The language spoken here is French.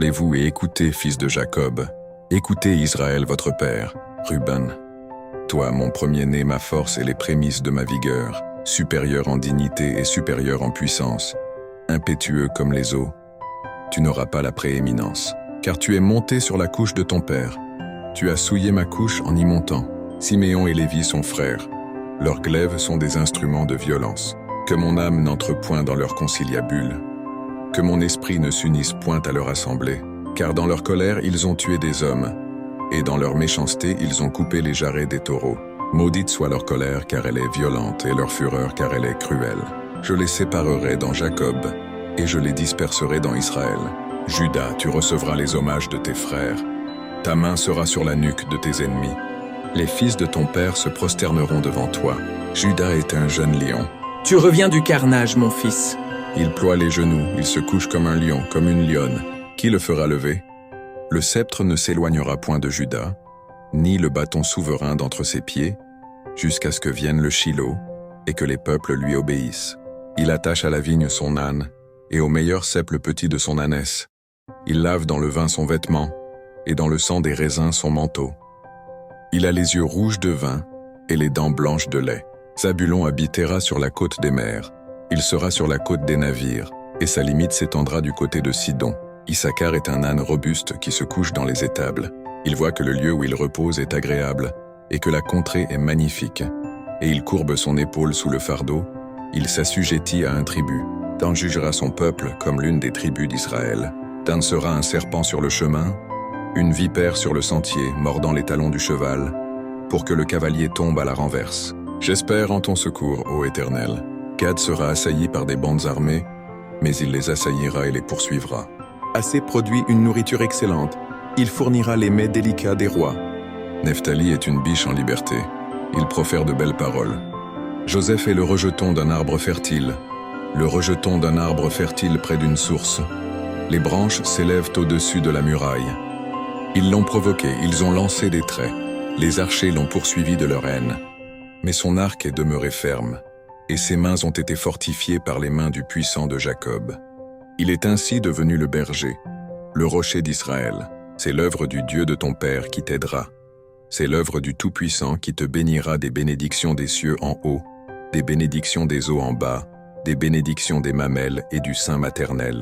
Levez-vous et écoutez, fils de Jacob. Écoutez, Israël, votre père. Ruben. Toi, mon premier-né, ma force et les prémices de ma vigueur, supérieur en dignité et supérieur en puissance, impétueux comme les eaux. Tu n'auras pas la prééminence, car tu es monté sur la couche de ton père. Tu as souillé ma couche en y montant. Siméon et Lévi sont frères. Leurs glaives sont des instruments de violence. Que mon âme n'entre point dans leur conciliabule. Que mon esprit ne s'unisse point à leur assemblée. Car dans leur colère, ils ont tué des hommes. Et dans leur méchanceté, ils ont coupé les jarrets des taureaux. Maudite soit leur colère, car elle est violente, et leur fureur, car elle est cruelle. Je les séparerai dans Jacob, et je les disperserai dans Israël. Juda, tu recevras les hommages de tes frères. Ta main sera sur la nuque de tes ennemis. Les fils de ton père se prosterneront devant toi. Juda est un jeune lion. Tu reviens du carnage, mon fils. Il ploie les genoux, il se couche comme un lion, comme une lionne. Qui le fera lever? Le sceptre ne s'éloignera point de Juda, ni le bâton souverain d'entre ses pieds, jusqu'à ce que vienne le Shilo, et que les peuples lui obéissent. Il attache à la vigne son âne, et au meilleur cep le petit de son ânesse. Il lave dans le vin son vêtement, et dans le sang des raisins son manteau. Il a les yeux rouges de vin, et les dents blanches de lait. Zabulon habitera sur la côte des mers. Il sera sur la côte des navires, et sa limite s'étendra du côté de Sidon. Issachar est un âne robuste qui se couche dans les étables. Il voit que le lieu où il repose est agréable, et que la contrée est magnifique. Et il courbe son épaule sous le fardeau. Il s'assujettit à un tribut. Dan jugera son peuple comme l'une des tribus d'Israël. Dan sera un serpent sur le chemin, une vipère sur le sentier, mordant les talons du cheval, pour que le cavalier tombe à la renverse. J'espère en ton secours, ô Éternel. Gad sera assailli par des bandes armées, mais il les assaillira et les poursuivra. Assez produit une nourriture excellente. Il fournira les mets délicats des rois. Nephtali est une biche en liberté. Il profère de belles paroles. Joseph est le rejeton d'un arbre fertile. Le rejeton d'un arbre fertile près d'une source. Les branches s'élèvent au-dessus de la muraille. Ils l'ont provoqué, ils ont lancé des traits. Les archers l'ont poursuivi de leur haine. Mais son arc est demeuré ferme, et ses mains ont été fortifiées par les mains du puissant de Jacob. Il est ainsi devenu le berger, le rocher d'Israël. C'est l'œuvre du Dieu de ton père qui t'aidera. C'est l'œuvre du Tout-Puissant qui te bénira des bénédictions des cieux en haut, des bénédictions des eaux en bas, des bénédictions des mamelles et du sein maternel.